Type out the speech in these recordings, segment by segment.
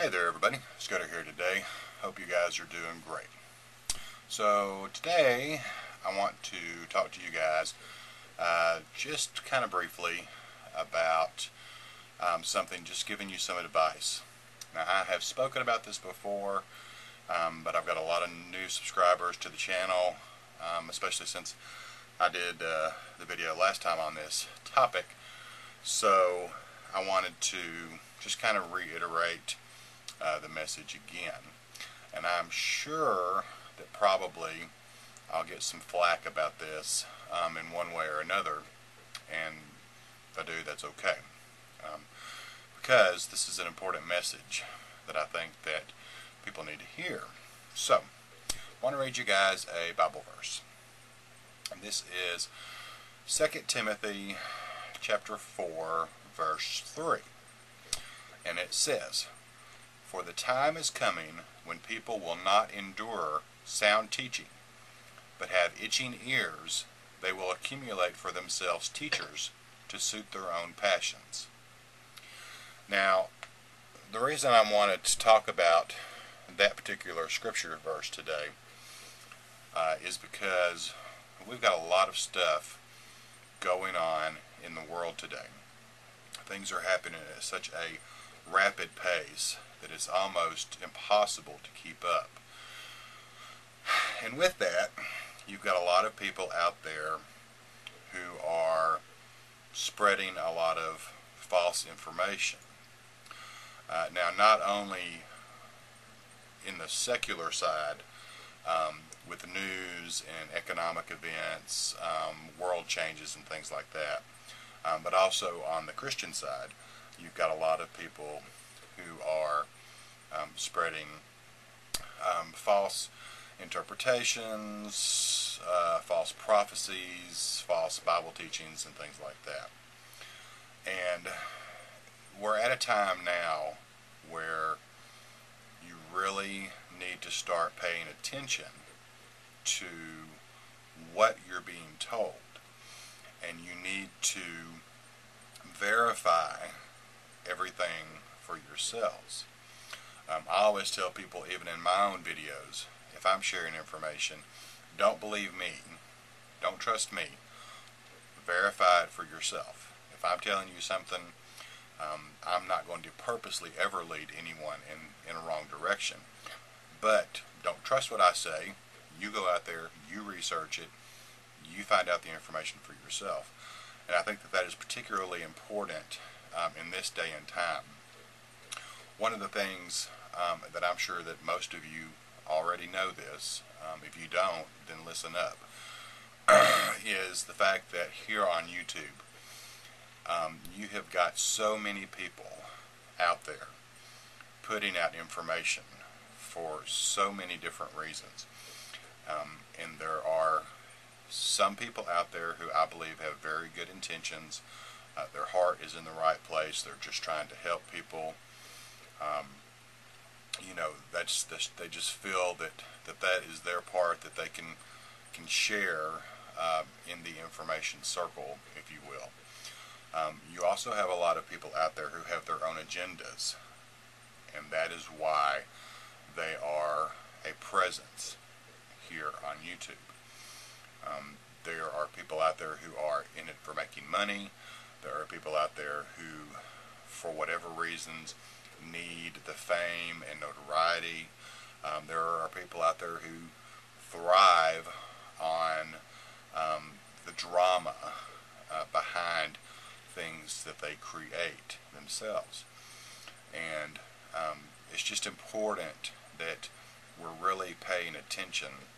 Hey there everybody, Scudder here today. Hope you guys are doing great. So today I want to talk to you guys just kind of briefly about something, just giving you some advice. Now I have spoken about this before, but I've got a lot of new subscribers to the channel, especially since I did the video last time on this topic. So I wanted to just kind of reiterate the message again. And I'm sure that probably I'll get some flack about this in one way or another, and if I do, that's okay. Because this is an important message that I think that people need to hear. So, I want to read you guys a Bible verse. And this is 2 Timothy chapter 4, verse 3. And it says, "For the time is coming when people will not endure sound teaching, but have itching ears. They will accumulate for themselves teachers to suit their own passions." Now, the reason I wanted to talk about that particular scripture verse today is because we've got a lot of stuff going on in the world today. Things are happening at such a rapid pace that it's almost impossible to keep up. And with that, you've got a lot of people out there who are spreading a lot of false information. Now, not only in the secular side, with the news and economic events, world changes and things like that, but also on the Christian side, you've got a lot of people who are spreading false interpretations, false prophecies, false Bible teachings, and things like that. And we're at a time now where you really need to start paying attention to what you're being told, and you need to verify everything for yourselves. I always tell people, even in my own videos, if I'm sharing information, don't believe me, don't trust me, verify it for yourself. If I'm telling you something, I'm not going to purposely ever lead anyone in a wrong direction. But don't trust what I say. You go out there, you research it, you find out the information for yourself. And I think that that is particularly important in this day and time. One of the things that I'm sure that most of you already know this, if you don't, then listen up, is the fact that here on YouTube, you have got so many people out there putting out information for so many different reasons. And there are some people out there who I believe have very good intentions. Their heart is in the right place. They're just trying to help people. They just feel that is their part that they can share in the information circle, if you will. You also have a lot of people out there who have their own agendas, and that is why they are a presence here on YouTube. There are people out there who are in it for making money. There are people out there who, for whatever reasons, need the fame and notoriety. There are people out there who thrive on the drama behind things that they create themselves. And it's just important that we're really paying attention,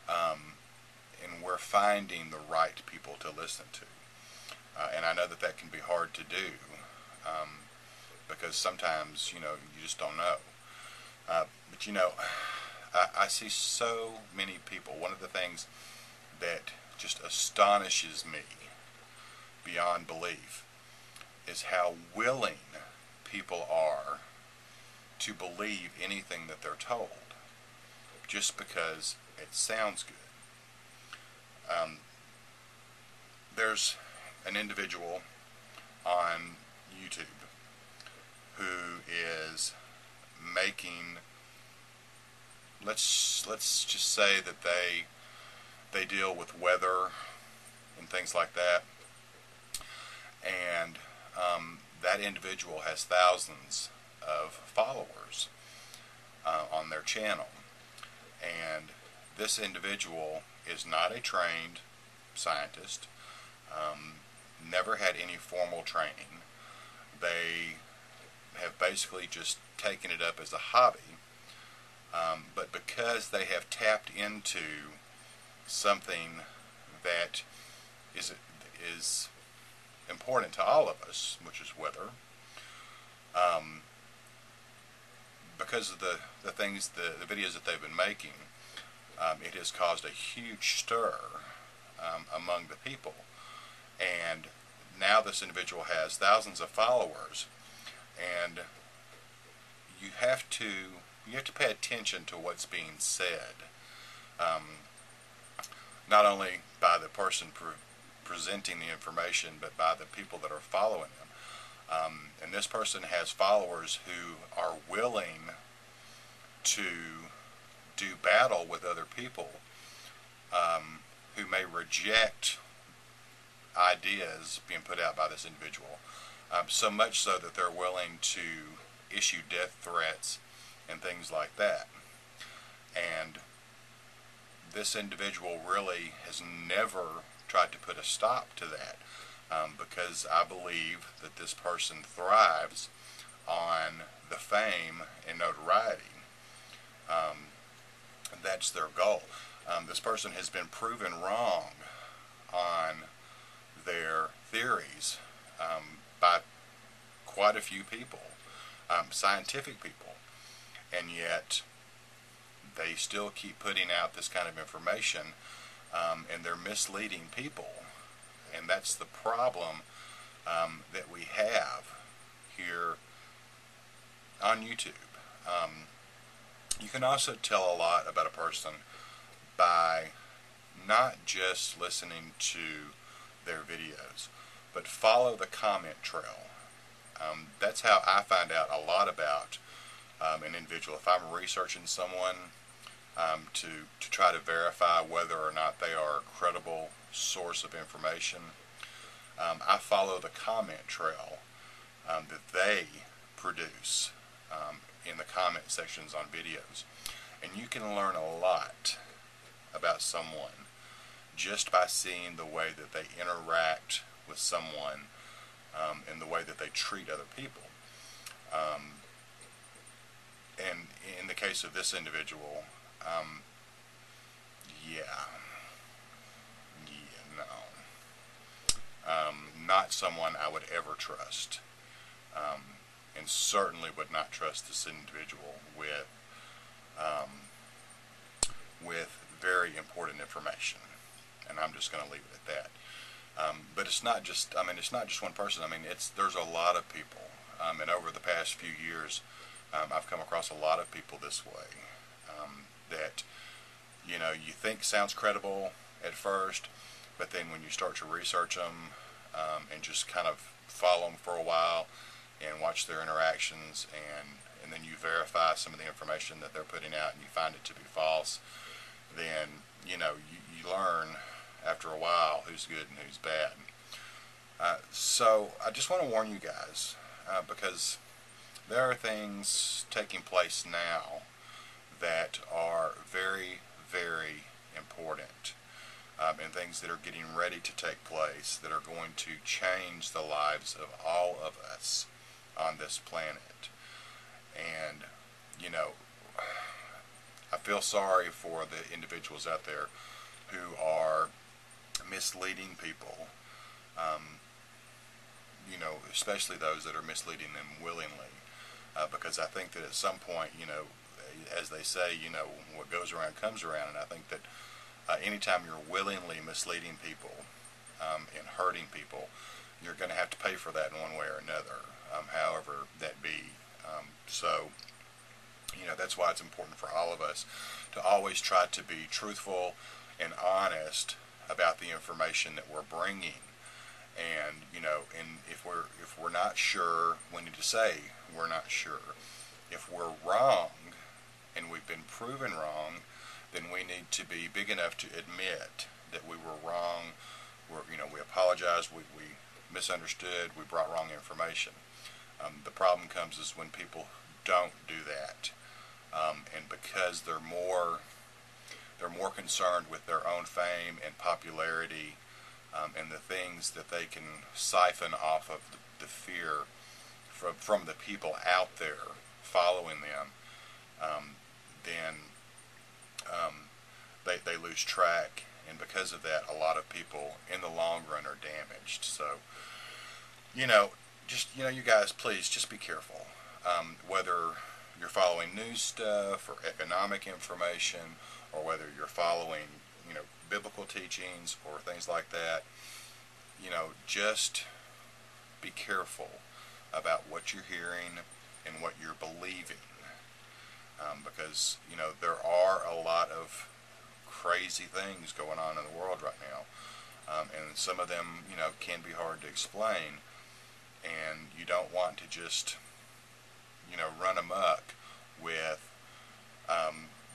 and we're finding the right people to listen to. And I know that that can be hard to do, because sometimes, you just don't know. But I see so many people. One of the things that just astonishes me beyond belief is how willing people are to believe anything that they're told, just because it sounds good. There's an individual on YouTube who is making, let's just say that they deal with weather and things like that, and that individual has thousands of followers on their channel, and this individual is not a trained scientist, never had any formal training. They have basically just taken it up as a hobby, but because they have tapped into something that is important to all of us, which is weather, because of the things, the videos that they've been making, it has caused a huge stir among the people, and now this individual has thousands of followers, and you have to pay attention to what's being said, not only by the person presenting the information, but by the people that are following them. And this person has followers who are willing to do battle with other people who may reject ideas being put out by this individual, so much so that they're willing to issue death threats and things like that. And this individual really has never tried to put a stop to that, because I believe that this person thrives on the fame and notoriety. That's their goal. This person has been proven wrong on their theories by quite a few people, scientific people, and yet they still keep putting out this kind of information, and they're misleading people. And that's the problem that we have here on YouTube. You can also tell a lot about a person by not just listening to their videos, but follow the comment trail. That's how I find out a lot about an individual. If I'm researching someone to try to verify whether or not they are a credible source of information, I follow the comment trail that they produce in the comment sections on videos. And you can learn a lot about someone just by seeing the way that they interact with someone and the way that they treat other people. And in the case of this individual, not someone I would ever trust, and certainly would not trust this individual with very important information. And I'm just going to leave it at that. But it's not just, it's not just one person. There's a lot of people, and over the past few years, I've come across a lot of people this way, that you think sounds credible at first, but then when you start to research them and just kind of follow them for a while and watch their interactions, and then you verify some of the information that they're putting out and you find it to be false, then you learn after a while who's good and who's bad. So I just want to warn you guys, because there are things taking place now that are very, very important, and things that are getting ready to take place that are going to change the lives of all of us on this planet. And I feel sorry for the individuals out there who are misleading people, especially those that are misleading them willingly, because I think that at some point, as they say, what goes around comes around, and I think that anytime you're willingly misleading people and hurting people, you're going to have to pay for that in one way or another, however that be. So that's why it's important for all of us to always try to be truthful and honest about the information that we're bringing. And and if we're not sure, we need to say we're not sure. If we're wrong and we've been proven wrong, then we need to be big enough to admit that we were wrong. We apologize. We misunderstood. We brought wrong information. The problem comes is when people don't do that, and because they're more concerned with their own fame and popularity, and the things that they can siphon off of the fear from the people out there following them, then they lose track, and because of that, a lot of people in the long run are damaged. So, you guys, please just be careful. Whether you're following news stuff or economic information, or whether you're following, biblical teachings or things like that, just be careful about what you're hearing and what you're believing. Because, there are a lot of crazy things going on in the world right now. And some of them, can be hard to explain. And you don't want to just, run amok with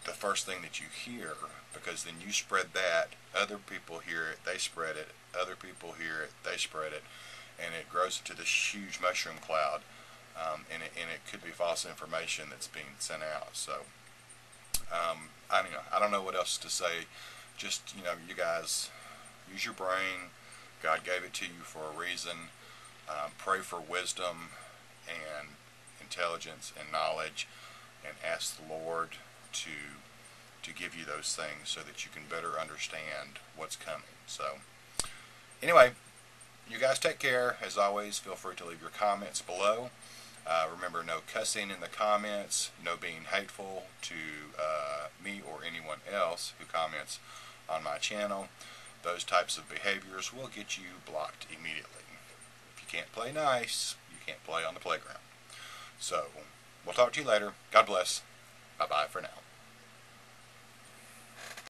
the first thing that you hear, because then you spread that, other people hear it, they spread it, other people hear it, they spread it, and it grows into this huge mushroom cloud, and it could be false information that's being sent out. So I don't know what else to say. Just, you guys, use your brain. God gave it to you for a reason. Pray for wisdom and intelligence and knowledge, and ask the Lord to give you those things so that you can better understand what's coming. So anyway, you guys take care. As always, feel free to leave your comments below. Remember, no cussing in the comments, no being hateful to me or anyone else who comments on my channel. Those types of behaviors will get you blocked immediately. If you can't play nice, you can't play on the playground. So, we'll talk to you later. God bless. Bye-bye for now.